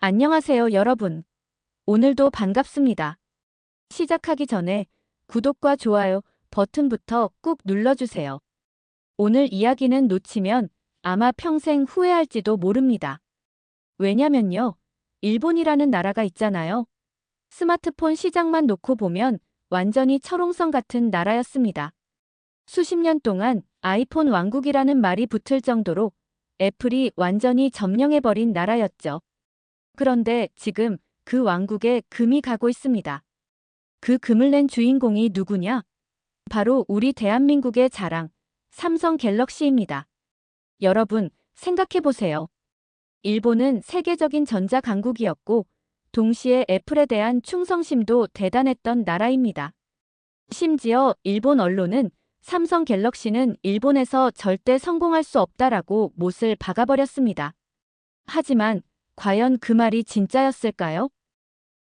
안녕하세요, 여러분. 오늘도 반갑습니다. 시작하기 전에 구독과 좋아요 버튼부터 꾹 눌러주세요. 오늘 이야기는 놓치면 아마 평생 후회할지도 모릅니다. 왜냐면요, 일본이라는 나라가 있잖아요. 스마트폰 시장만 놓고 보면 완전히 철옹성 같은 나라였습니다. 수십 년 동안 아이폰 왕국이라는 말이 붙을 정도로 애플이 완전히 점령해버린 나라였죠. 그런데 지금 그 왕국에 금이 가고 있습니다. 그 금을 낸 주인공이 누구냐? 바로 우리 대한민국의 자랑, 삼성 갤럭시입니다. 여러분, 생각해보세요. 일본은 세계적인 전자강국이었고, 동시에 애플에 대한 충성심도 대단했던 나라입니다. 심지어 일본 언론은 삼성 갤럭시는 일본에서 절대 성공할 수 없다라고 못을 박아버렸습니다. 하지만 과연 그 말이 진짜였을까요?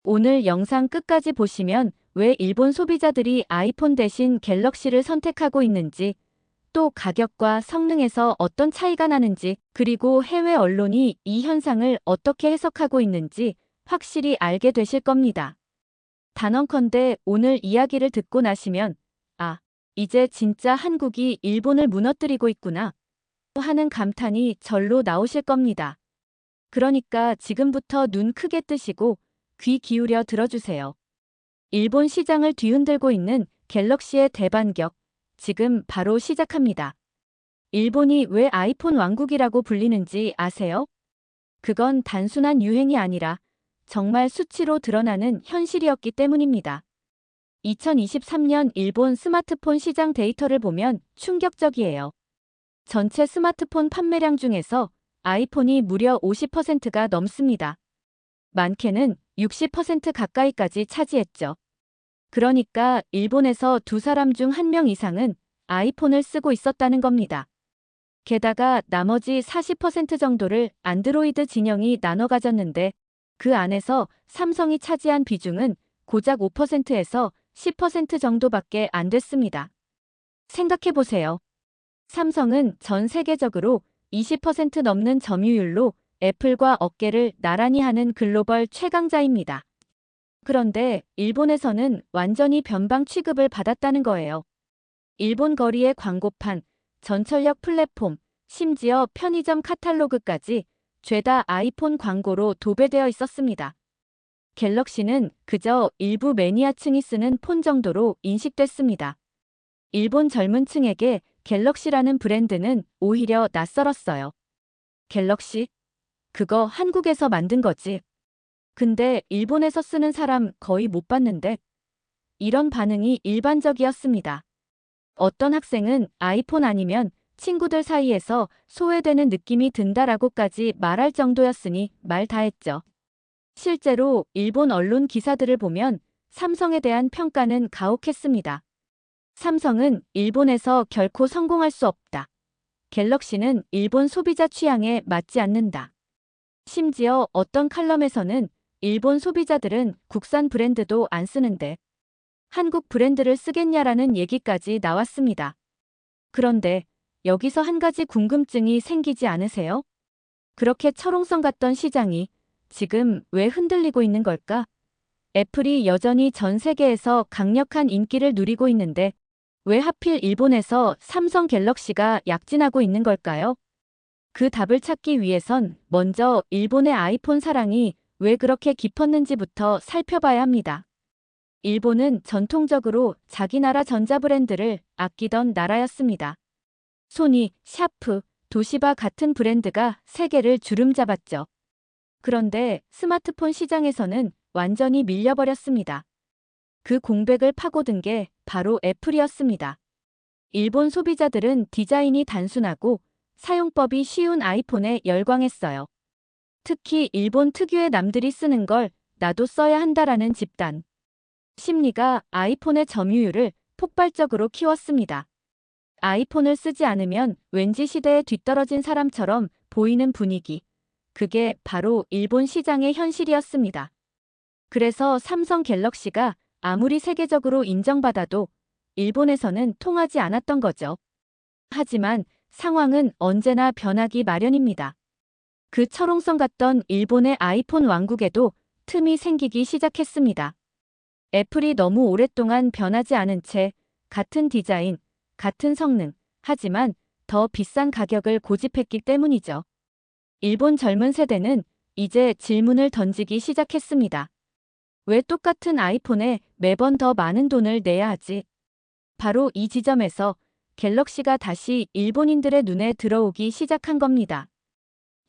오늘 영상 끝까지 보시면 왜 일본 소비자들이 아이폰 대신 갤럭시를 선택하고 있는지, 또 가격과 성능에서 어떤 차이가 나는지, 그리고 해외 언론이 이 현상을 어떻게 해석하고 있는지 확실히 알게 되실 겁니다. 단언컨대 오늘 이야기를 듣고 나시면 아, 이제 진짜 한국이 일본을 무너뜨리고 있구나 하는 감탄이 절로 나오실 겁니다. 그러니까 지금부터 눈 크게 뜨시고 귀 기울여 들어주세요. 일본 시장을 뒤흔들고 있는 갤럭시의 대반격, 지금 바로 시작합니다. 일본이 왜 아이폰 왕국이라고 불리는지 아세요? 그건 단순한 유행이 아니라 정말 수치로 드러나는 현실이었기 때문입니다. 2023년 일본 스마트폰 시장 데이터를 보면 충격적이에요. 전체 스마트폰 판매량 중에서 아이폰이 무려 50%가 넘습니다. 많게는 60% 가까이까지 차지했죠. 그러니까 일본에서 두 사람 중 한 명 이상은 아이폰을 쓰고 있었다는 겁니다. 게다가 나머지 40% 정도를 안드로이드 진영이 나눠 가졌는데 그 안에서 삼성이 차지한 비중은 고작 5%에서 10% 정도밖에 안 됐습니다. 생각해보세요. 삼성은 전 세계적으로 20% 넘는 점유율로 애플과 어깨를 나란히 하는 글로벌 최강자입니다. 그런데 일본에서는 완전히 변방 취급을 받았다는 거예요. 일본 거리의 광고판, 전철역 플랫폼, 심지어 편의점 카탈로그까지 죄다 아이폰 광고로 도배되어 있었습니다. 갤럭시는 그저 일부 매니아층이 쓰는 폰 정도로 인식됐습니다. 일본 젊은 층에게 갤럭시라는 브랜드는 오히려 낯설었어요. 갤럭시? 그거 한국에서 만든 거지. 근데 일본에서 쓰는 사람 거의 못 봤는데? 이런 반응이 일반적이었습니다. 어떤 학생은 아이폰 아니면 친구들 사이에서 소외되는 느낌이 든다라고까지 말할 정도였으니 말 다했죠. 실제로 일본 언론 기사들을 보면 삼성에 대한 평가는 가혹했습니다. 삼성은 일본에서 결코 성공할 수 없다. 갤럭시는 일본 소비자 취향에 맞지 않는다. 심지어 어떤 칼럼에서는 일본 소비자들은 국산 브랜드도 안 쓰는데 한국 브랜드를 쓰겠냐라는 얘기까지 나왔습니다. 그런데 여기서 한 가지 궁금증이 생기지 않으세요? 그렇게 철옹성 같던 시장이 지금 왜 흔들리고 있는 걸까? 애플이 여전히 전 세계에서 강력한 인기를 누리고 있는데 왜 하필 일본에서 삼성 갤럭시가 약진하고 있는 걸까요? 그 답을 찾기 위해선 먼저 일본의 아이폰 사랑이 왜 그렇게 깊었는지부터 살펴봐야 합니다. 일본은 전통적으로 자기 나라 전자브랜드를 아끼던 나라였습니다. 소니, 샤프, 도시바 같은 브랜드가 세계를 주름잡았죠. 그런데 스마트폰 시장에서는 완전히 밀려버렸습니다. 그 공백을 파고든 게 바로 애플이었습니다. 일본 소비자들은 디자인이 단순하고 사용법이 쉬운 아이폰에 열광했어요. 특히 일본 특유의 남들이 쓰는 걸 나도 써야 한다라는 집단 심리가 아이폰의 점유율을 폭발적으로 키웠습니다. 아이폰을 쓰지 않으면 왠지 시대에 뒤떨어진 사람처럼 보이는 분위기. 그게 바로 일본 시장의 현실이었습니다. 그래서 삼성 갤럭시가 아무리 세계적으로 인정받아도 일본에서는 통하지 않았던 거죠. 하지만 상황은 언제나 변하기 마련입니다. 그 철옹성 같던 일본의 아이폰 왕국에도 틈이 생기기 시작했습니다. 애플이 너무 오랫동안 변하지 않은 채 같은 디자인, 같은 성능, 하지만 더 비싼 가격을 고집했기 때문이죠. 일본 젊은 세대는 이제 질문을 던지기 시작했습니다. 왜 똑같은 아이폰에 매번 더 많은 돈을 내야 하지? 바로 이 지점에서 갤럭시가 다시 일본인들의 눈에 들어오기 시작한 겁니다.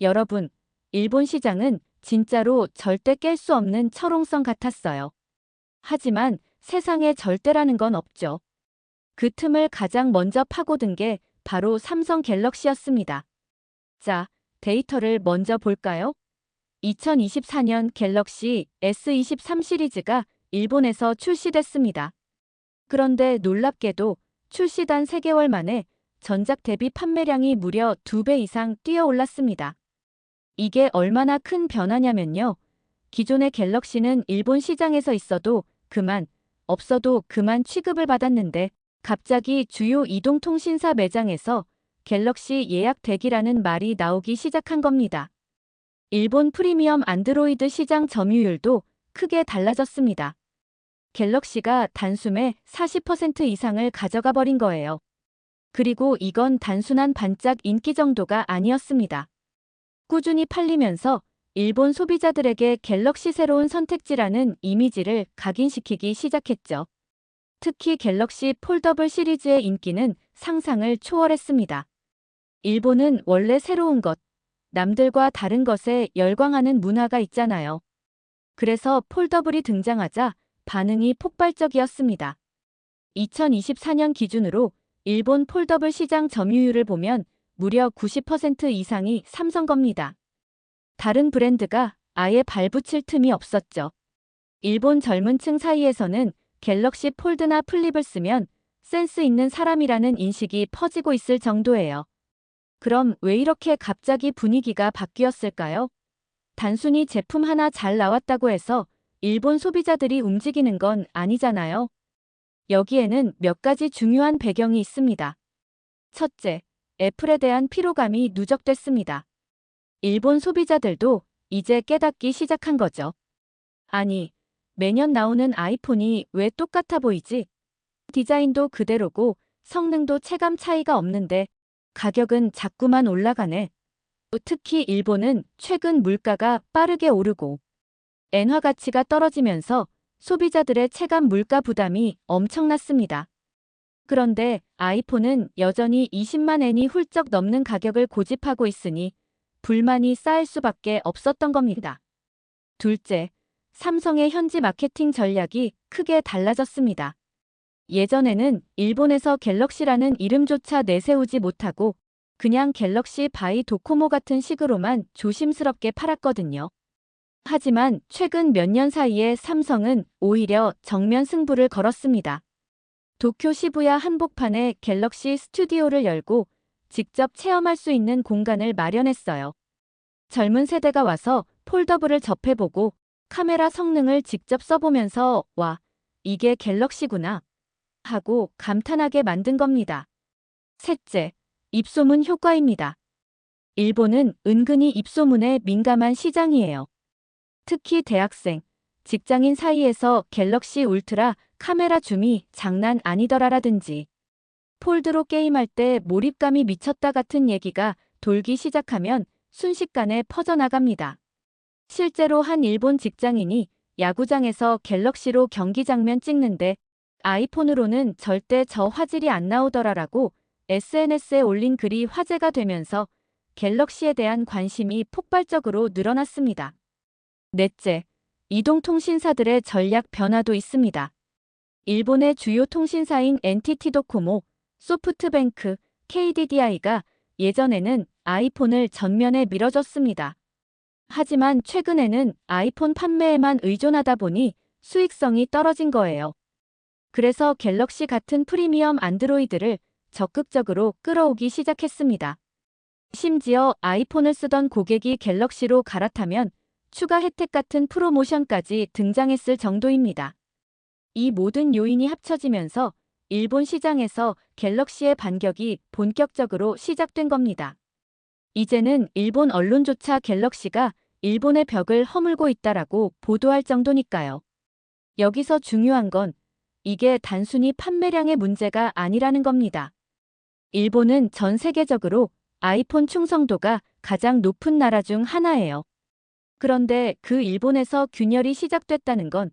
여러분, 일본 시장은 진짜로 절대 깰 수 없는 철옹성 같았어요. 하지만 세상에 절대라는 건 없죠. 그 틈을 가장 먼저 파고든 게 바로 삼성 갤럭시였습니다. 자, 데이터를 먼저 볼까요? 2024년 갤럭시 S23 시리즈가 일본에서 출시됐습니다. 그런데 놀랍게도 출시 단 3개월 만에 전작 대비 판매량이 무려 2배 이상 뛰어올랐습니다. 이게 얼마나 큰 변화냐면요. 기존의 갤럭시는 일본 시장에서 있어도 그만, 없어도 그만 취급을 받았는데 갑자기 주요 이동통신사 매장에서 갤럭시 예약 대기라는 말이 나오기 시작한 겁니다. 일본 프리미엄 안드로이드 시장 점유율도 크게 달라졌습니다. 갤럭시가 단숨에 40% 이상을 가져가 버린 거예요. 그리고 이건 단순한 반짝 인기 정도가 아니었습니다. 꾸준히 팔리면서 일본 소비자들에게 갤럭시 새로운 선택지라는 이미지를 각인시키기 시작했죠. 특히 갤럭시 폴더블 시리즈의 인기는 상상을 초월했습니다. 일본은 원래 새로운 것, 남들과 다른 것에 열광하는 문화가 있잖아요. 그래서 폴더블이 등장하자 반응이 폭발적이었습니다. 2024년 기준으로 일본 폴더블 시장 점유율을 보면 무려 90% 이상이 삼성 겁니다. 다른 브랜드가 아예 발붙일 틈이 없었죠. 일본 젊은 층 사이에서는 갤럭시 폴드나 플립을 쓰면 센스 있는 사람이라는 인식이 퍼지고 있을 정도예요. 그럼 왜 이렇게 갑자기 분위기가 바뀌었을까요? 단순히 제품 하나 잘 나왔다고 해서 일본 소비자들이 움직이는 건 아니잖아요. 여기에는 몇 가지 중요한 배경이 있습니다. 첫째, 애플에 대한 피로감이 누적됐습니다. 일본 소비자들도 이제 깨닫기 시작한 거죠. 아니, 매년 나오는 아이폰이 왜 똑같아 보이지? 디자인도 그대로고 성능도 체감 차이가 없는데 가격은 자꾸만 올라가네. 특히 일본은 최근 물가가 빠르게 오르고 엔화 가치가 떨어지면서 소비자들의 체감 물가 부담이 엄청났습니다. 그런데 아이폰은 여전히 20만 엔이 훌쩍 넘는 가격을 고집하고 있으니 불만이 쌓일 수밖에 없었던 겁니다. 둘째, 삼성의 현지 마케팅 전략이 크게 달라졌습니다. 예전에는 일본에서 갤럭시라는 이름조차 내세우지 못하고 그냥 갤럭시 바이 도코모 같은 식으로만 조심스럽게 팔았거든요. 하지만 최근 몇 년 사이에 삼성은 오히려 정면 승부를 걸었습니다. 도쿄 시부야 한복판에 갤럭시 스튜디오를 열고 직접 체험할 수 있는 공간을 마련했어요. 젊은 세대가 와서 폴더블을 접해보고 카메라 성능을 직접 써보면서 와, 이게 갤럭시구나 하고 감탄하게 만든 겁니다. 셋째, 입소문 효과입니다. 일본은 은근히 입소문에 민감한 시장이에요. 특히 대학생, 직장인 사이에서 갤럭시 울트라 카메라 줌이 장난 아니더라라든지 폴드로 게임할 때 몰입감이 미쳤다 같은 얘기가 돌기 시작하면 순식간에 퍼져나갑니다. 실제로 한 일본 직장인이 야구장에서 갤럭시로 경기 장면 찍는데 아이폰으로는 절대 저 화질이 안 나오더라라고 SNS에 올린 글이 화제가 되면서 갤럭시에 대한 관심이 폭발적으로 늘어났습니다. 넷째, 이동통신사들의 전략 변화도 있습니다. 일본의 주요 통신사인 NTT 도코모, 소프트뱅크, KDDI가 예전에는 아이폰을 전면에 밀어줬습니다. 하지만 최근에는 아이폰 판매에만 의존하다 보니 수익성이 떨어진 거예요. 그래서 갤럭시 같은 프리미엄 안드로이드를 적극적으로 끌어오기 시작했습니다. 심지어 아이폰을 쓰던 고객이 갤럭시로 갈아타면 추가 혜택 같은 프로모션까지 등장했을 정도입니다. 이 모든 요인이 합쳐지면서 일본 시장에서 갤럭시의 반격이 본격적으로 시작된 겁니다. 이제는 일본 언론조차 갤럭시가 일본의 벽을 허물고 있다라고 보도할 정도니까요. 여기서 중요한 건 이게 단순히 판매량의 문제가 아니라는 겁니다. 일본은 전 세계적으로 아이폰 충성도가 가장 높은 나라 중 하나예요. 그런데 그 일본에서 균열이 시작됐다는 건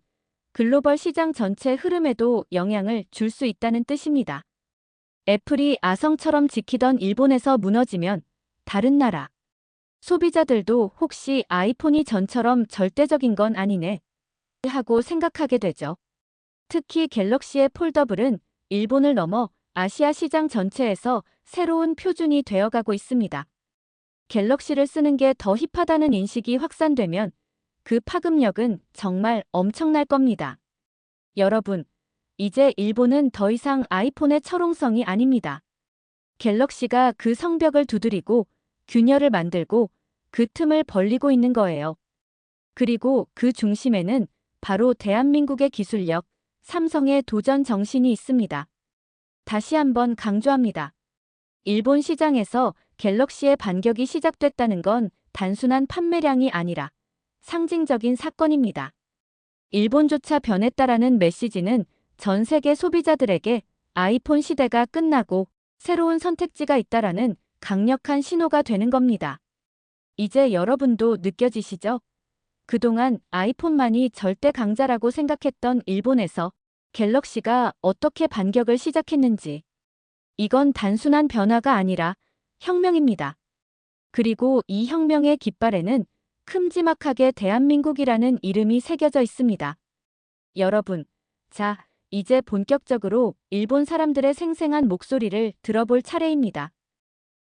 글로벌 시장 전체 흐름에도 영향을 줄 수 있다는 뜻입니다. 애플이 아성처럼 지키던 일본에서 무너지면 다른 나라 소비자들도 혹시 아이폰이 전처럼 절대적인 건 아니네 하고 생각하게 되죠. 특히 갤럭시의 폴더블은 일본을 넘어 아시아 시장 전체에서 새로운 표준이 되어가고 있습니다. 갤럭시를 쓰는 게 더 힙하다는 인식이 확산되면 그 파급력은 정말 엄청날 겁니다. 여러분, 이제 일본은 더 이상 아이폰의 철옹성이 아닙니다. 갤럭시가 그 성벽을 두드리고 균열을 만들고 그 틈을 벌리고 있는 거예요. 그리고 그 중심에는 바로 대한민국의 기술력, 삼성의 도전 정신이 있습니다. 다시 한번 강조합니다. 일본 시장에서 갤럭시의 반격이 시작됐다는 건 단순한 판매량이 아니라 상징적인 사건입니다. 일본조차 변했다라는 메시지는 전 세계 소비자들에게 아이폰 시대가 끝나고 새로운 선택지가 있다라는 강력한 신호가 되는 겁니다. 이제 여러분도 느껴지시죠? 그동안 아이폰만이 절대 강자라고 생각했던 일본에서 갤럭시가 어떻게 반격을 시작했는지. 이건 단순한 변화가 아니라 혁명입니다. 그리고 이 혁명의 깃발에는 큼지막하게 대한민국이라는 이름이 새겨져 있습니다. 여러분, 자, 이제 본격적으로 일본 사람들의 생생한 목소리를 들어볼 차례입니다.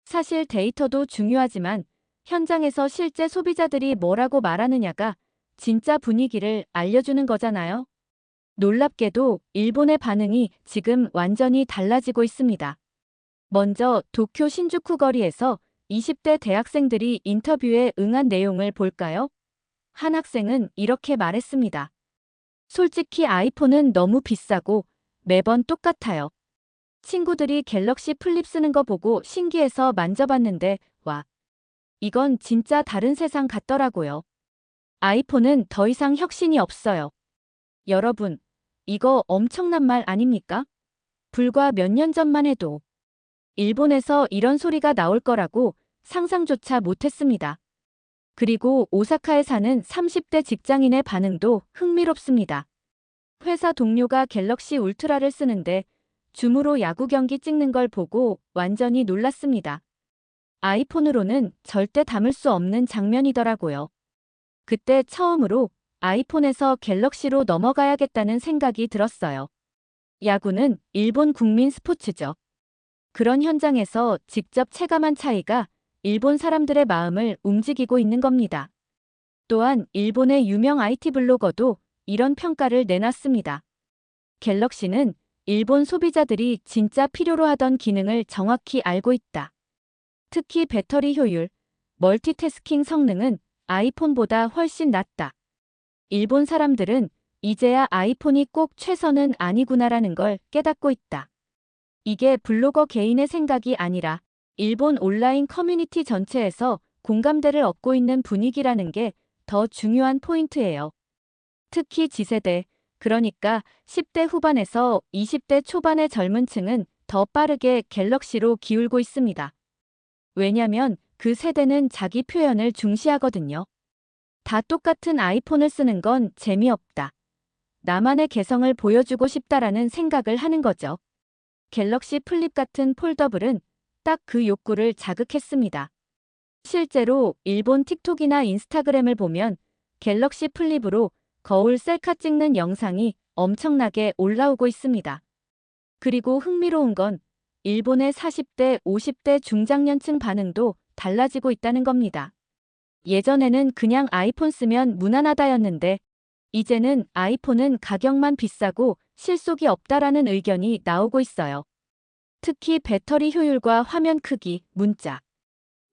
사실 데이터도 중요하지만 현장에서 실제 소비자들이 뭐라고 말하느냐가 진짜 분위기를 알려주는 거잖아요. 놀랍게도 일본의 반응이 지금 완전히 달라지고 있습니다. 먼저 도쿄 신주쿠 거리에서 20대 대학생들이 인터뷰에 응한 내용을 볼까요? 한 학생은 이렇게 말했습니다. 솔직히 아이폰은 너무 비싸고 매번 똑같아요. 친구들이 갤럭시 플립 쓰는 거 보고 신기해서 만져봤는데 와, 이건 진짜 다른 세상 같더라고요. 아이폰은 더 이상 혁신이 없어요. 여러분, 이거 엄청난 말 아닙니까? 불과 몇 년 전만 해도 일본에서 이런 소리가 나올 거라고 상상조차 못했습니다. 그리고 오사카에 사는 30대 직장인의 반응도 흥미롭습니다. 회사 동료가 갤럭시 울트라를 쓰는데 줌으로 야구 경기 찍는 걸 보고 완전히 놀랐습니다. 아이폰으로는 절대 담을 수 없는 장면이더라고요. 그때 처음으로 아이폰에서 갤럭시로 넘어가야겠다는 생각이 들었어요. 야구는 일본 국민 스포츠죠. 그런 현장에서 직접 체감한 차이가 일본 사람들의 마음을 움직이고 있는 겁니다. 또한 일본의 유명 IT 블로거도 이런 평가를 내놨습니다. 갤럭시는 일본 소비자들이 진짜 필요로 하던 기능을 정확히 알고 있다. 특히 배터리 효율, 멀티태스킹 성능은 아이폰보다 훨씬 낫다. 일본 사람들은 이제야 아이폰이 꼭 최선은 아니구나라는 걸 깨닫고 있다. 이게 블로거 개인의 생각이 아니라 일본 온라인 커뮤니티 전체에서 공감대를 얻고 있는 분위기라는 게 더 중요한 포인트예요. 특히 Z세대, 그러니까 10대 후반에서 20대 초반의 젊은 층은 더 빠르게 갤럭시로 기울고 있습니다. 왜냐면 그 세대는 자기 표현을 중시하거든요. 다 똑같은 아이폰을 쓰는 건 재미없다. 나만의 개성을 보여주고 싶다라는 생각을 하는 거죠. 갤럭시 플립 같은 폴더블은 딱 그 욕구를 자극했습니다. 실제로 일본 틱톡이나 인스타그램을 보면 갤럭시 플립으로 거울 셀카 찍는 영상이 엄청나게 올라오고 있습니다. 그리고 흥미로운 건 일본의 40대, 50대 중장년층 반응도 달라지고 있다는 겁니다. 예전에는 그냥 아이폰 쓰면 무난하다였는데 이제는 아이폰은 가격만 비싸고 실속이 없다라는 의견이 나오고 있어요. 특히 배터리 효율과 화면 크기, 문자,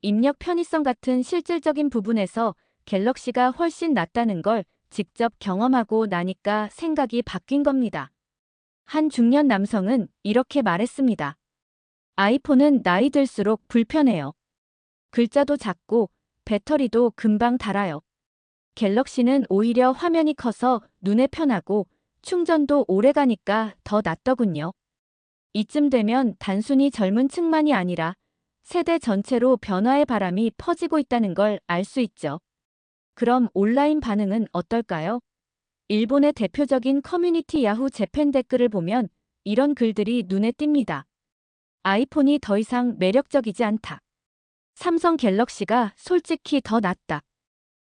입력 편의성 같은 실질적인 부분에서 갤럭시가 훨씬 낫다는 걸 직접 경험하고 나니까 생각이 바뀐 겁니다. 한 중년 남성은 이렇게 말했습니다. 아이폰은 나이 들수록 불편해요. 글자도 작고 배터리도 금방 닳아요. 갤럭시는 오히려 화면이 커서 눈에 편하고 충전도 오래 가니까 더 낫더군요. 이쯤 되면 단순히 젊은 층만이 아니라 세대 전체로 변화의 바람이 퍼지고 있다는 걸 알 수 있죠. 그럼 온라인 반응은 어떨까요? 일본의 대표적인 커뮤니티 야후 재팬 댓글을 보면 이런 글들이 눈에 띕니다. 아이폰이 더 이상 매력적이지 않다. 삼성 갤럭시가 솔직히 더 낫다.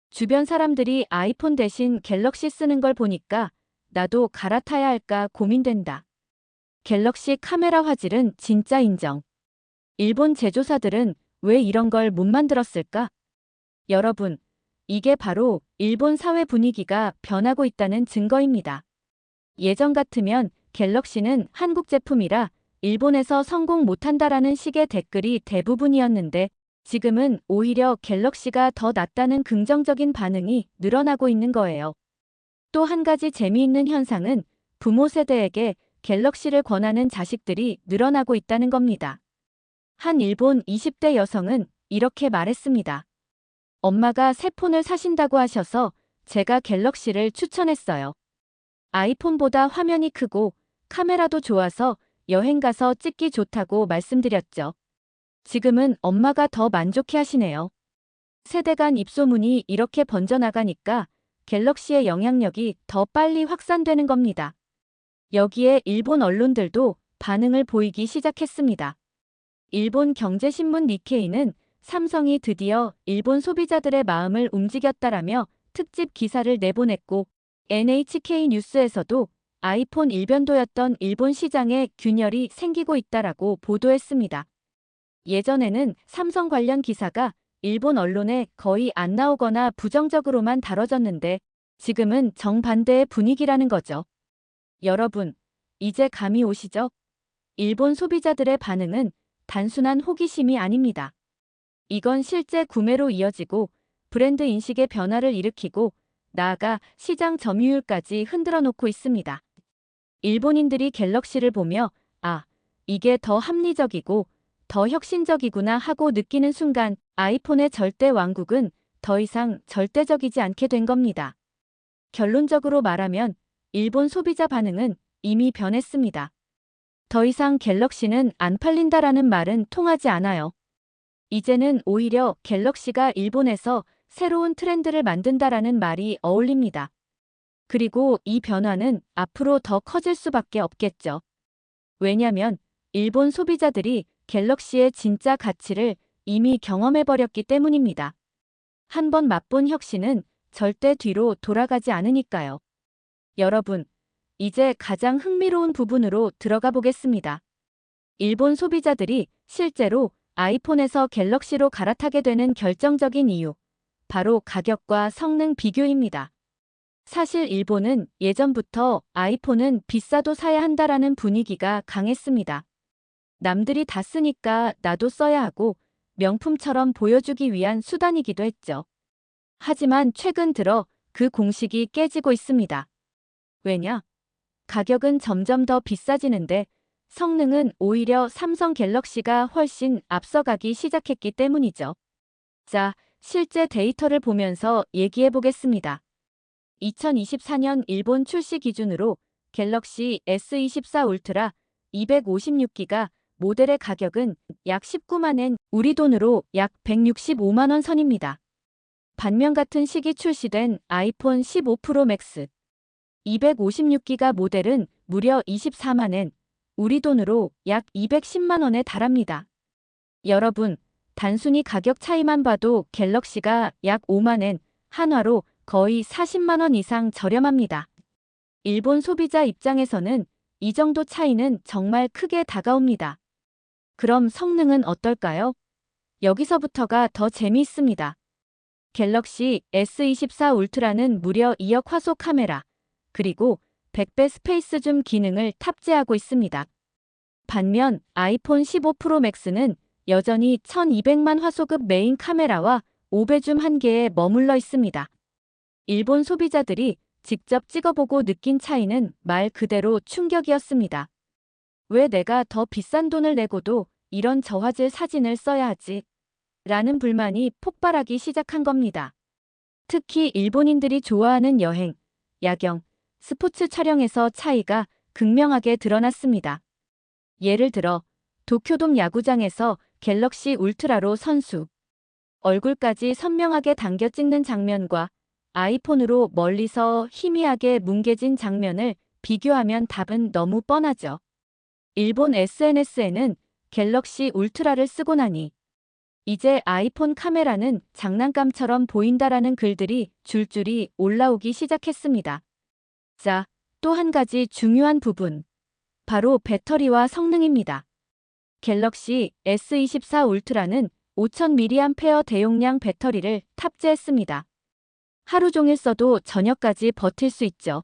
주변 사람들이 아이폰 대신 갤럭시 쓰는 걸 보니까 나도 갈아타야 할까 고민된다. 갤럭시 카메라 화질은 진짜 인정. 일본 제조사들은 왜 이런 걸 못 만들었을까? 여러분, 이게 바로 일본 사회 분위기가 변하고 있다는 증거입니다. 예전 같으면 갤럭시는 한국 제품이라 일본에서 성공 못한다라는 식의 댓글이 대부분이었는데 지금은 오히려 갤럭시가 더 낫다는 긍정적인 반응이 늘어나고 있는 거예요. 또 한 가지 재미있는 현상은 부모 세대에게 갤럭시를 권하는 자식들이 늘어나고 있다는 겁니다. 한 일본 20대 여성은 이렇게 말했습니다. 엄마가 새 폰을 사신다고 하셔서 제가 갤럭시를 추천했어요. 아이폰보다 화면이 크고 카메라도 좋아서 여행 가서 찍기 좋다고 말씀드렸죠. 지금은 엄마가 더 만족해 하시네요. 세대 간 입소문이 이렇게 번져나가니까 갤럭시의 영향력이 더 빨리 확산되는 겁니다. 여기에 일본 언론들도 반응을 보이기 시작했습니다. 일본 경제신문 니케이는 삼성이 드디어 일본 소비자들의 마음을 움직였다라며 특집 기사를 내보냈고 NHK 뉴스에서도 아이폰 일변도였던 일본 시장에 균열이 생기고 있다라고 보도했습니다. 예전에는 삼성 관련 기사가 일본 언론에 거의 안 나오거나 부정적으로만 다뤄졌는데 지금은 정반대의 분위기라는 거죠. 여러분, 이제 감이 오시죠? 일본 소비자들의 반응은 단순한 호기심이 아닙니다. 이건 실제 구매로 이어지고 브랜드 인식의 변화를 일으키고 나아가 시장 점유율까지 흔들어 놓고 있습니다. 일본인들이 갤럭시를 보며 아, 이게 더 합리적이고 더 혁신적이구나 하고 느끼는 순간 아이폰의 절대 왕국은 더 이상 절대적이지 않게 된 겁니다. 결론적으로 말하면 일본 소비자 반응은 이미 변했습니다. 더 이상 갤럭시는 안 팔린다라는 말은 통하지 않아요. 이제는 오히려 갤럭시가 일본에서 새로운 트렌드를 만든다라는 말이 어울립니다. 그리고 이 변화는 앞으로 더 커질 수밖에 없겠죠. 왜냐면 일본 소비자들이 갤럭시의 진짜 가치를 이미 경험해버렸기 때문입니다. 한번 맛본 혁신은 절대 뒤로 돌아가지 않으니까요. 여러분, 이제 가장 흥미로운 부분으로 들어가 보겠습니다. 일본 소비자들이 실제로 아이폰에서 갤럭시로 갈아타게 되는 결정적인 이유, 바로 가격과 성능 비교입니다. 사실 일본은 예전부터 아이폰은 비싸도 사야 한다라는 분위기가 강했습니다. 남들이 다 쓰니까 나도 써야 하고 명품처럼 보여주기 위한 수단이기도 했죠. 하지만 최근 들어 그 공식이 깨지고 있습니다. 왜냐? 가격은 점점 더 비싸지는데 성능은 오히려 삼성 갤럭시가 훨씬 앞서가기 시작했기 때문이죠. 자, 실제 데이터를 보면서 얘기해 보겠습니다. 2024년 일본 출시 기준으로 갤럭시 S24 울트라 256기가 모델의 가격은 약 19만 엔, 우리 돈으로 약 165만 원 선입니다. 반면 같은 시기 출시된 아이폰 15 프로 맥스 256기가 모델은 무려 24만 엔, 우리 돈으로 약 210만 원에 달합니다. 여러분, 단순히 가격 차이만 봐도 갤럭시가 약 5만 엔, 한화로 거의 40만 원 이상 저렴합니다. 일본 소비자 입장에서는 이 정도 차이는 정말 크게 다가옵니다. 그럼 성능은 어떨까요? 여기서부터가 더 재미있습니다. 갤럭시 S24 울트라는 무려 2억 화소 카메라, 그리고 100배 스페이스 줌 기능을 탑재하고 있습니다. 반면 아이폰 15 프로 맥스는 여전히 1200만 화소급 메인 카메라와 5배 줌 한계에 머물러 있습니다. 일본 소비자들이 직접 찍어보고 느낀 차이는 말 그대로 충격이었습니다. 왜 내가 더 비싼 돈을 내고도 이런 저화질 사진을 써야 하지? 라는 불만이 폭발하기 시작한 겁니다. 특히 일본인들이 좋아하는 여행, 야경, 스포츠 촬영에서 차이가 극명하게 드러났습니다. 예를 들어 도쿄돔 야구장에서 갤럭시 울트라로 선수 얼굴까지 선명하게 당겨 찍는 장면과 아이폰으로 멀리서 희미하게 뭉개진 장면을 비교하면 답은 너무 뻔하죠. 일본 SNS에는 갤럭시 울트라를 쓰고 나니 이제 아이폰 카메라는 장난감처럼 보인다라는 글들이 줄줄이 올라오기 시작했습니다. 자, 또 한 가지 중요한 부분. 바로 배터리와 성능입니다. 갤럭시 S24 울트라는 5000mAh 대용량 배터리를 탑재했습니다. 하루 종일 써도 저녁까지 버틸 수 있죠.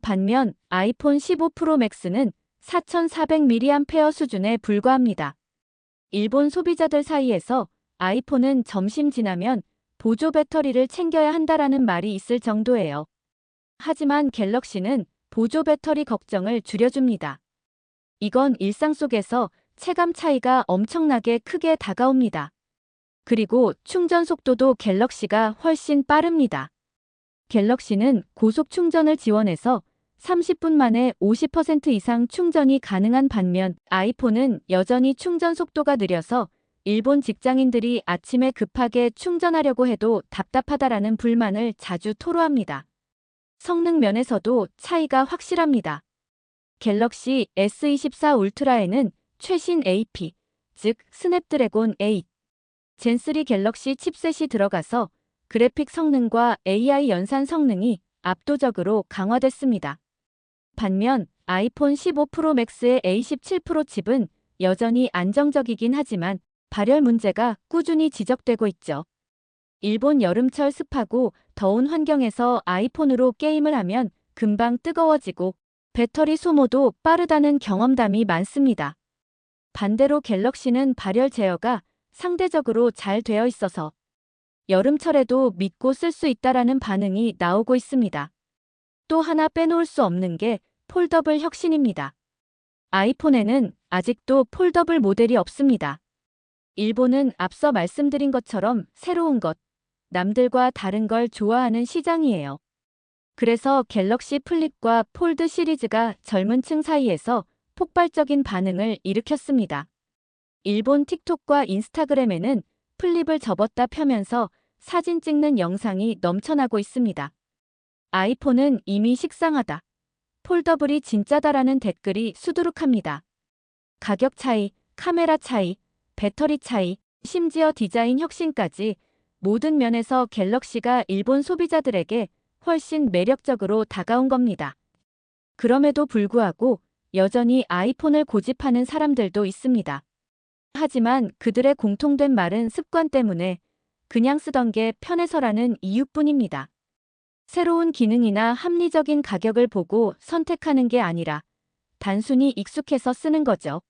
반면 아이폰 15 프로 맥스는 4400mAh 수준에 불과합니다. 일본 소비자들 사이에서 아이폰은 점심 지나면 보조 배터리를 챙겨야 한다라는 말이 있을 정도예요. 하지만 갤럭시는 보조 배터리 걱정을 줄여줍니다. 이건 일상 속에서 체감 차이가 엄청나게 크게 다가옵니다. 그리고 충전 속도도 갤럭시가 훨씬 빠릅니다. 갤럭시는 고속 충전을 지원해서 30분 만에 50% 이상 충전이 가능한 반면 아이폰은 여전히 충전 속도가 느려서 일본 직장인들이 아침에 급하게 충전하려고 해도 답답하다라는 불만을 자주 토로합니다. 성능 면에서도 차이가 확실합니다. 갤럭시 S24 울트라에는 최신 AP, 즉 스냅드래곤 8 젠3 갤럭시 칩셋이 들어가서 그래픽 성능과 AI 연산 성능이 압도적으로 강화됐습니다. 반면 아이폰 15 프로 맥스의 A17 프로 칩은 여전히 안정적이긴 하지만 발열 문제가 꾸준히 지적되고 있죠. 일본 여름철 습하고 더운 환경에서 아이폰으로 게임을 하면 금방 뜨거워지고 배터리 소모도 빠르다는 경험담이 많습니다. 반대로 갤럭시는 발열 제어가 상대적으로 잘 되어 있어서 여름철에도 믿고 쓸 수 있다라는 반응이 나오고 있습니다. 또 하나 빼놓을 수 없는 게 폴더블 혁신입니다. 아이폰에는 아직도 폴더블 모델이 없습니다. 일본은 앞서 말씀드린 것처럼 새로운 것, 남들과 다른 걸 좋아하는 시장이에요. 그래서 갤럭시 플립과 폴드 시리즈가 젊은 층 사이에서 폭발적인 반응을 일으켰습니다. 일본 틱톡과 인스타그램에는 플립을 접었다 펴면서 사진 찍는 영상이 넘쳐나고 있습니다. 아이폰은 이미 식상하다. 폴더블이 진짜다라는 댓글이 수두룩합니다. 가격 차이, 카메라 차이, 배터리 차이, 심지어 디자인 혁신까지 모든 면에서 갤럭시가 일본 소비자들에게 훨씬 매력적으로 다가온 겁니다. 그럼에도 불구하고 여전히 아이폰을 고집하는 사람들도 있습니다. 하지만 그들의 공통된 말은 습관 때문에 그냥 쓰던 게 편해서라는 이유뿐입니다. 새로운 기능이나 합리적인 가격을 보고 선택하는 게 아니라 단순히 익숙해서 쓰는 거죠.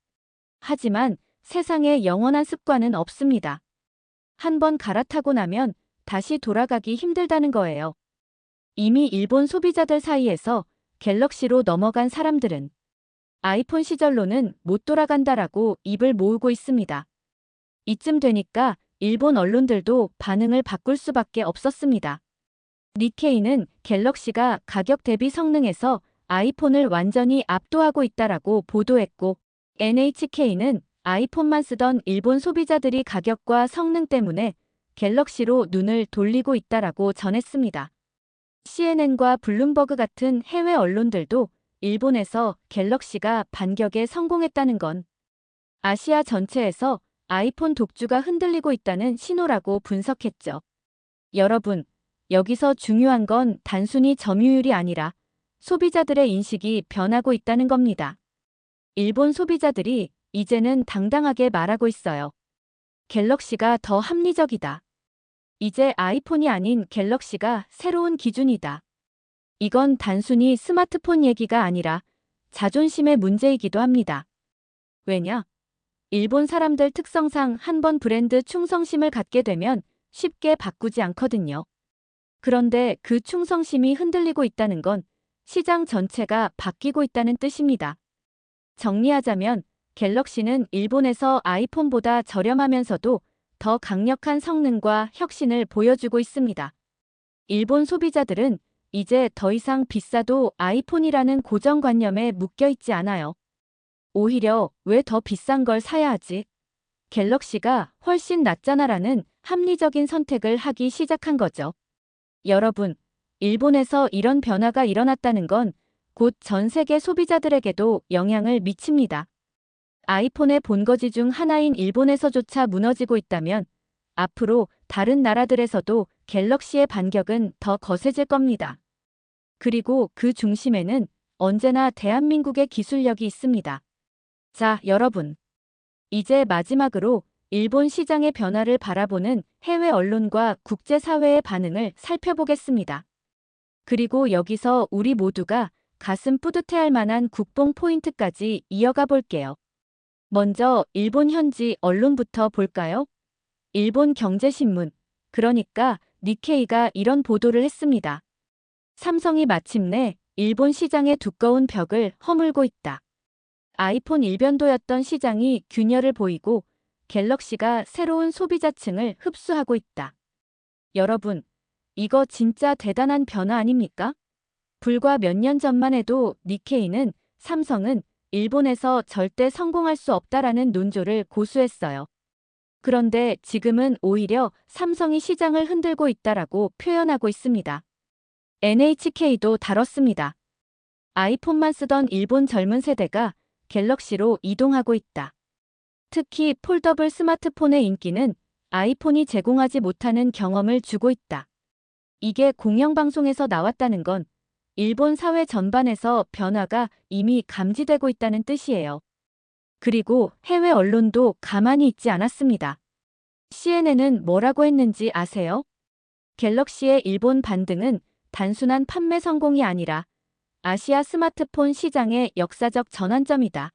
하지만 세상에 영원한 습관은 없습니다. 한번 갈아타고 나면 다시 돌아가기 힘들다는 거예요. 이미 일본 소비자들 사이에서 갤럭시로 넘어간 사람들은 아이폰 시절로는 못 돌아간다라고 입을 모으고 있습니다. 이쯤 되니까 일본 언론들도 반응을 바꿀 수밖에 없었습니다. 니케이는 갤럭시가 가격 대비 성능에서 아이폰을 완전히 압도하고 있다라고 보도했고 NHK는 아이폰만 쓰던 일본 소비자들이 가격과 성능 때문에 갤럭시로 눈을 돌리고 있다라고 전했습니다. CNN과 블룸버그 같은 해외 언론들도 일본에서 갤럭시가 반격에 성공했다는 건 아시아 전체에서 아이폰 독주가 흔들리고 있다는 신호라고 분석했죠. 여러분, 여기서 중요한 건 단순히 점유율이 아니라 소비자들의 인식이 변하고 있다는 겁니다. 일본 소비자들이 이제는 당당하게 말하고 있어요. 갤럭시가 더 합리적이다. 이제 아이폰이 아닌 갤럭시가 새로운 기준이다. 이건 단순히 스마트폰 얘기가 아니라 자존심의 문제이기도 합니다. 왜냐? 일본 사람들 특성상 한번 브랜드 충성심을 갖게 되면 쉽게 바꾸지 않거든요. 그런데 그 충성심이 흔들리고 있다는 건 시장 전체가 바뀌고 있다는 뜻입니다. 정리하자면 갤럭시는 일본에서 아이폰보다 저렴하면서도 더 강력한 성능과 혁신을 보여주고 있습니다. 일본 소비자들은 이제 더 이상 비싸도 아이폰이라는 고정관념에 묶여 있지 않아요. 오히려 왜 더 비싼 걸 사야 하지? 갤럭시가 훨씬 낫잖아라는 합리적인 선택을 하기 시작한 거죠. 여러분, 일본에서 이런 변화가 일어났다는 건 곧 전 세계 소비자들에게도 영향을 미칩니다. 아이폰의 본거지 중 하나인 일본에서조차 무너지고 있다면 앞으로 다른 나라들에서도 갤럭시의 반격은 더 거세질 겁니다. 그리고 그 중심에는 언제나 대한민국의 기술력이 있습니다. 자, 여러분. 이제 마지막으로 일본 시장의 변화를 바라보는 해외 언론과 국제사회의 반응을 살펴보겠습니다. 그리고 여기서 우리 모두가 가슴 뿌듯해할 만한 국뽕 포인트까지 이어가 볼게요. 먼저 일본 현지 언론부터 볼까요? 일본 경제신문, 그러니까 니케이가 이런 보도를 했습니다. 삼성이 마침내 일본 시장의 두꺼운 벽을 허물고 있다. 아이폰 일변도였던 시장이 균열을 보이고 갤럭시가 새로운 소비자층을 흡수하고 있다. 여러분, 이거 진짜 대단한 변화 아닙니까? 불과 몇 년 전만 해도 니케이는 삼성은 일본에서 절대 성공할 수 없다라는 논조를 고수했어요. 그런데 지금은 오히려 삼성이 시장을 흔들고 있다라고 표현하고 있습니다. NHK도 다뤘습니다. 아이폰만 쓰던 일본 젊은 세대가 갤럭시로 이동하고 있다. 특히 폴더블 스마트폰의 인기는 아이폰이 제공하지 못하는 경험을 주고 있다. 이게 공영방송에서 나왔다는 건 일본 사회 전반에서 변화가 이미 감지되고 있다는 뜻이에요. 그리고 해외 언론도 가만히 있지 않았습니다. CNN은 뭐라고 했는지 아세요? 갤럭시의 일본 반등은 단순한 판매 성공이 아니라 아시아 스마트폰 시장의 역사적 전환점이다.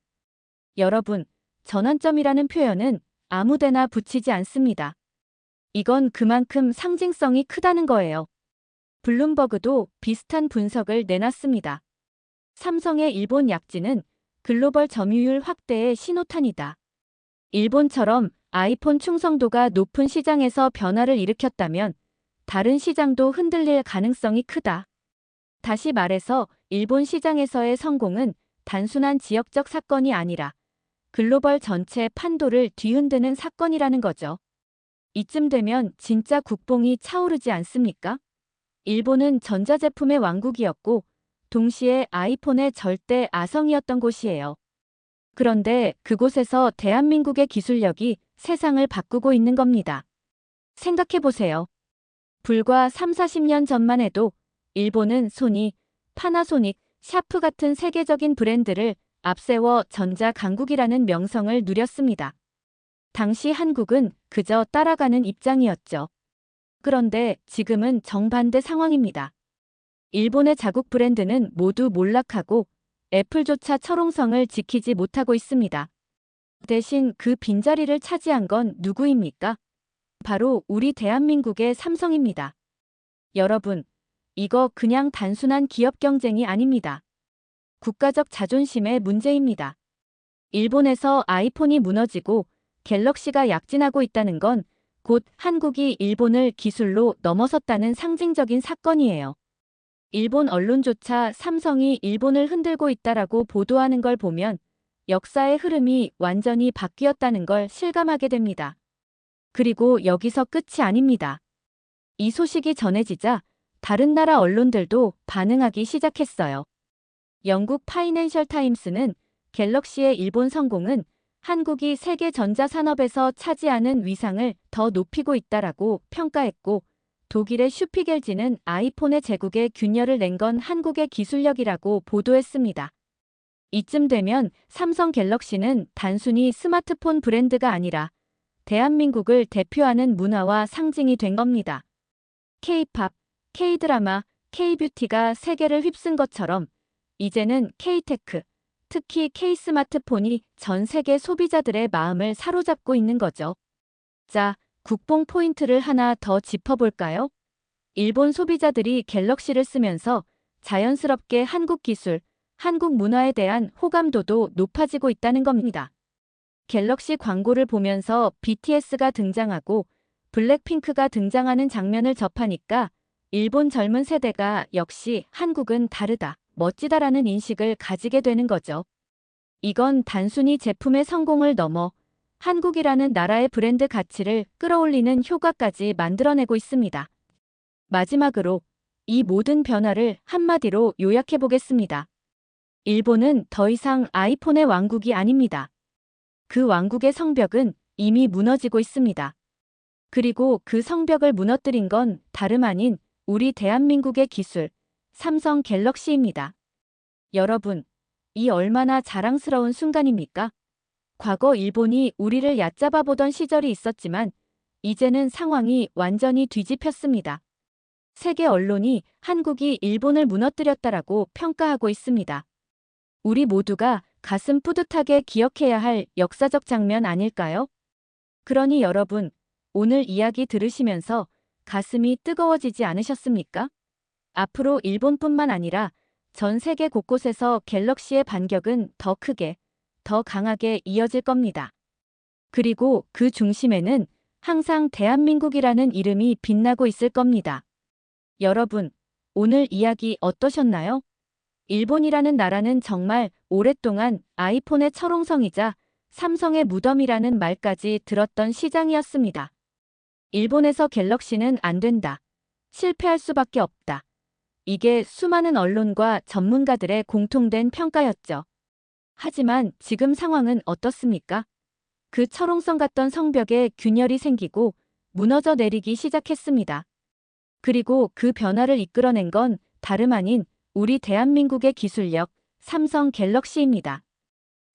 여러분, 전환점이라는 표현은 아무데나 붙이지 않습니다. 이건 그만큼 상징성이 크다는 거예요. 블룸버그도 비슷한 분석을 내놨습니다. 삼성의 일본 약진은 글로벌 점유율 확대의 신호탄이다. 일본처럼 아이폰 충성도가 높은 시장에서 변화를 일으켰다면 다른 시장도 흔들릴 가능성이 크다. 다시 말해서 일본 시장에서의 성공은 단순한 지역적 사건이 아니라 글로벌 전체 판도를 뒤흔드는 사건이라는 거죠. 이쯤 되면 진짜 국뽕이 차오르지 않습니까? 일본은 전자제품의 왕국이었고 동시에 아이폰의 절대 아성이었던 곳이에요. 그런데 그곳에서 대한민국의 기술력이 세상을 바꾸고 있는 겁니다. 생각해보세요. 불과 3, 40년 전만 해도 일본은 소니, 파나소닉, 샤프 같은 세계적인 브랜드를 앞세워 전자강국이라는 명성을 누렸습니다. 당시 한국은 그저 따라가는 입장이었죠. 그런데 지금은 정반대 상황입니다. 일본의 자국 브랜드는 모두 몰락하고 애플조차 철옹성을 지키지 못하고 있습니다. 대신 그 빈자리를 차지한 건 누구입니까? 바로 우리 대한민국의 삼성입니다. 여러분, 이거 그냥 단순한 기업 경쟁이 아닙니다. 국가적 자존심의 문제입니다. 일본에서 아이폰이 무너지고 갤럭시가 약진하고 있다는 건 곧 한국이 일본을 기술로 넘어섰다는 상징적인 사건이에요. 일본 언론조차 삼성이 일본을 흔들고 있다라고 보도하는 걸 보면 역사의 흐름이 완전히 바뀌었다는 걸 실감하게 됩니다. 그리고 여기서 끝이 아닙니다. 이 소식이 전해지자 다른 나라 언론들도 반응하기 시작했어요. 영국 파이낸셜 타임스는 갤럭시의 일본 성공은 한국이 세계 전자산업에서 차지하는 위상을 더 높이고 있다라고 평가했고 독일의 슈피겔지는 아이폰의 제국에 균열을 낸 건 한국의 기술력이라고 보도했습니다. 이쯤 되면 삼성 갤럭시는 단순히 스마트폰 브랜드가 아니라 대한민국을 대표하는 문화와 상징이 된 겁니다. K-팝, K-드라마, K-뷰티가 세계를 휩쓴 것처럼 이제는 K-테크, 특히 K-스마트폰이 전 세계 소비자들의 마음을 사로잡고 있는 거죠. 자, 국뽕 포인트를 하나 더 짚어볼까요? 일본 소비자들이 갤럭시를 쓰면서 자연스럽게 한국 기술, 한국 문화에 대한 호감도도 높아지고 있다는 겁니다. 갤럭시 광고를 보면서 BTS가 등장하고 블랙핑크가 등장하는 장면을 접하니까 일본 젊은 세대가 역시 한국은 다르다, 멋지다라는 인식을 가지게 되는 거죠. 이건 단순히 제품의 성공을 넘어 한국이라는 나라의 브랜드 가치를 끌어올리는 효과까지 만들어내고 있습니다. 마지막으로 이 모든 변화를 한마디로 요약해 보겠습니다. 일본은 더 이상 아이폰의 왕국이 아닙니다. 그 왕국의 성벽은 이미 무너지고 있습니다. 그리고 그 성벽을 무너뜨린 건 다름 아닌 우리 대한민국의 기술, 삼성 갤럭시입니다. 여러분, 이 얼마나 자랑스러운 순간입니까? 과거 일본이 우리를 얕잡아 보던 시절이 있었지만 이제는 상황이 완전히 뒤집혔습니다. 세계 언론이 한국이 일본을 무너뜨렸다라고 평가하고 있습니다. 우리 모두가 가슴 뿌듯하게 기억해야 할 역사적 장면 아닐까요? 그러니 여러분, 오늘 이야기 들으시면서 가슴이 뜨거워지지 않으셨습니까? 앞으로 일본뿐만 아니라 전 세계 곳곳에서 갤럭시의 반격은 더 크게, 더 강하게 이어질 겁니다. 그리고 그 중심에는 항상 대한민국이라는 이름이 빛나고 있을 겁니다. 여러분, 오늘 이야기 어떠셨나요? 일본이라는 나라는 정말 오랫동안 아이폰의 철옹성이자 삼성의 무덤이라는 말까지 들었던 시장이었습니다. 일본에서 갤럭시는 안 된다. 실패할 수밖에 없다. 이게 수많은 언론과 전문가들의 공통된 평가였죠. 하지만 지금 상황은 어떻습니까? 그 철옹성 같던 성벽에 균열이 생기고 무너져 내리기 시작했습니다. 그리고 그 변화를 이끌어낸 건 다름 아닌 우리 대한민국의 기술력, 삼성 갤럭시입니다.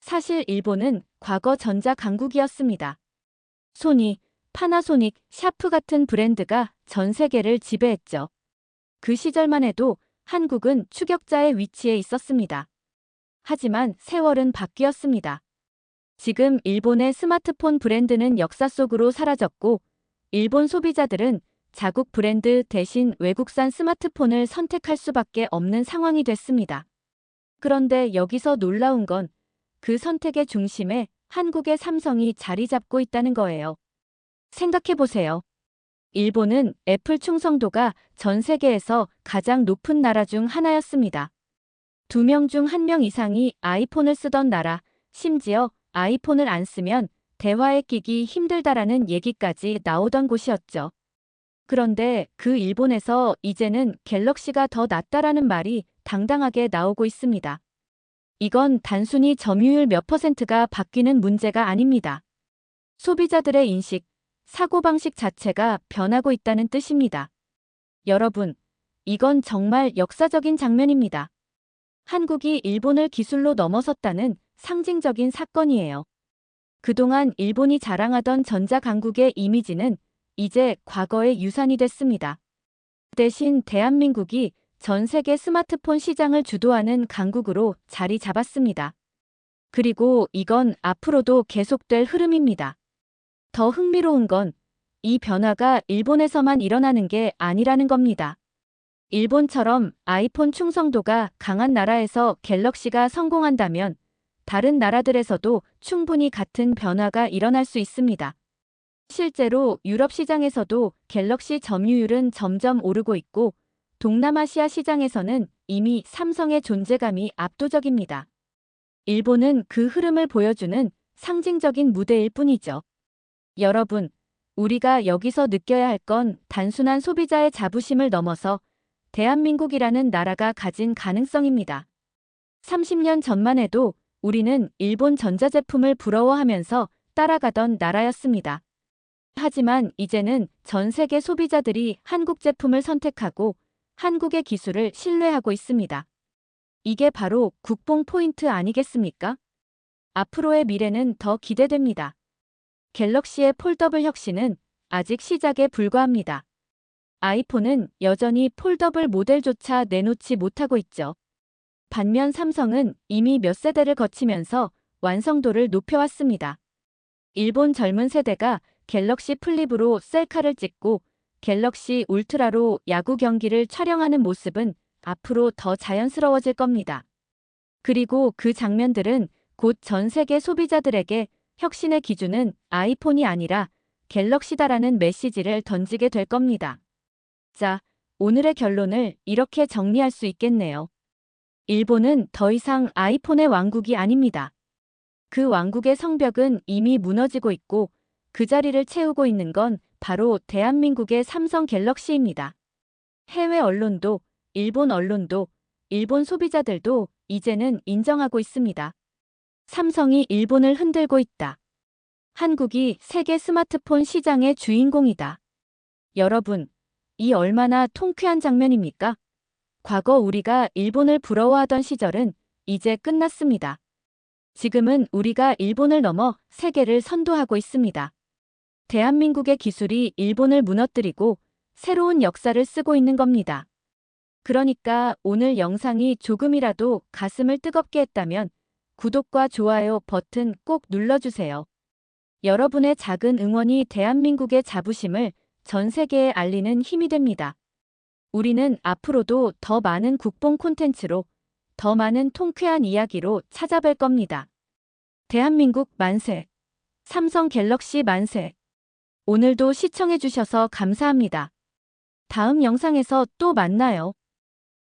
사실 일본은 과거 전자 강국이었습니다. 소니, 파나소닉, 샤프 같은 브랜드가 전 세계를 지배했죠. 그 시절만 해도 한국은 추격자의 위치에 있었습니다. 하지만 세월은 바뀌었습니다. 지금 일본의 스마트폰 브랜드는 역사 속으로 사라졌고 일본 소비자들은 자국 브랜드 대신 외국산 스마트폰을 선택할 수밖에 없는 상황이 됐습니다. 그런데 여기서 놀라운 건 그 선택의 중심에 한국의 삼성이 자리 잡고 있다는 거예요. 생각해보세요. 일본은 애플 충성도가 전 세계에서 가장 높은 나라 중 하나였습니다. 2명 중 1명 이상이 아이폰을 쓰던 나라, 심지어 아이폰을 안 쓰면 대화에 끼기 힘들다라는 얘기까지 나오던 곳이었죠. 그런데 그 일본에서 이제는 갤럭시가 더 낫다라는 말이 당당하게 나오고 있습니다. 이건 단순히 점유율 몇 %가 바뀌는 문제가 아닙니다. 소비자들의 인식, 사고방식 자체가 변하고 있다는 뜻입니다. 여러분, 이건 정말 역사적인 장면입니다. 한국이 일본을 기술로 넘어섰다는 상징적인 사건이에요. 그동안 일본이 자랑하던 전자강국의 이미지는 이제 과거의 유산이 됐습니다. 대신 대한민국이 전 세계 스마트폰 시장을 주도하는 강국으로 자리 잡았습니다. 그리고 이건 앞으로도 계속될 흐름입니다. 더 흥미로운 건 이 변화가 일본에서만 일어나는 게 아니라는 겁니다. 일본처럼 아이폰 충성도가 강한 나라에서 갤럭시가 성공한다면 다른 나라들에서도 충분히 같은 변화가 일어날 수 있습니다. 실제로 유럽 시장에서도 갤럭시 점유율은 점점 오르고 있고 동남아시아 시장에서는 이미 삼성의 존재감이 압도적입니다. 일본은 그 흐름을 보여주는 상징적인 무대일 뿐이죠. 여러분, 우리가 여기서 느껴야 할 건 단순한 소비자의 자부심을 넘어서 대한민국이라는 나라가 가진 가능성입니다. 30년 전만 해도 우리는 일본 전자제품을 부러워하면서 따라가던 나라였습니다. 하지만 이제는 전 세계 소비자들이 한국 제품을 선택하고 한국의 기술을 신뢰하고 있습니다. 이게 바로 국뽕 포인트 아니겠습니까? 앞으로의 미래는 더 기대됩니다. 갤럭시의 폴더블 혁신은 아직 시작에 불과합니다. 아이폰은 여전히 폴더블 모델조차 내놓지 못하고 있죠. 반면 삼성은 이미 몇 세대를 거치면서 완성도를 높여왔습니다. 일본 젊은 세대가 갤럭시 플립으로 셀카를 찍고 갤럭시 울트라로 야구 경기를 촬영하는 모습은 앞으로 더 자연스러워질 겁니다. 그리고 그 장면들은 곧 전 세계 소비자들에게 혁신의 기준은 아이폰이 아니라 갤럭시다라는 메시지를 던지게 될 겁니다. 자, 오늘의 결론을 이렇게 정리할 수 있겠네요. 일본은 더 이상 아이폰의 왕국이 아닙니다. 그 왕국의 성벽은 이미 무너지고 있고 그 자리를 채우고 있는 건 바로 대한민국의 삼성 갤럭시입니다. 해외 언론도, 일본 언론도, 일본 소비자들도 이제는 인정하고 있습니다. 삼성이 일본을 흔들고 있다. 한국이 세계 스마트폰 시장의 주인공이다. 여러분, 이 얼마나 통쾌한 장면입니까? 과거 우리가 일본을 부러워하던 시절은 이제 끝났습니다. 지금은 우리가 일본을 넘어 세계를 선도하고 있습니다. 대한민국의 기술이 일본을 무너뜨리고 새로운 역사를 쓰고 있는 겁니다. 그러니까 오늘 영상이 조금이라도 가슴을 뜨겁게 했다면 구독과 좋아요 버튼 꼭 눌러주세요. 여러분의 작은 응원이 대한민국의 자부심을 전 세계에 알리는 힘이 됩니다. 우리는 앞으로도 더 많은 국뽕 콘텐츠로 더 많은 통쾌한 이야기로 찾아뵐 겁니다. 대한민국 만세! 삼성 갤럭시 만세! 오늘도 시청해주셔서 감사합니다. 다음 영상에서 또 만나요.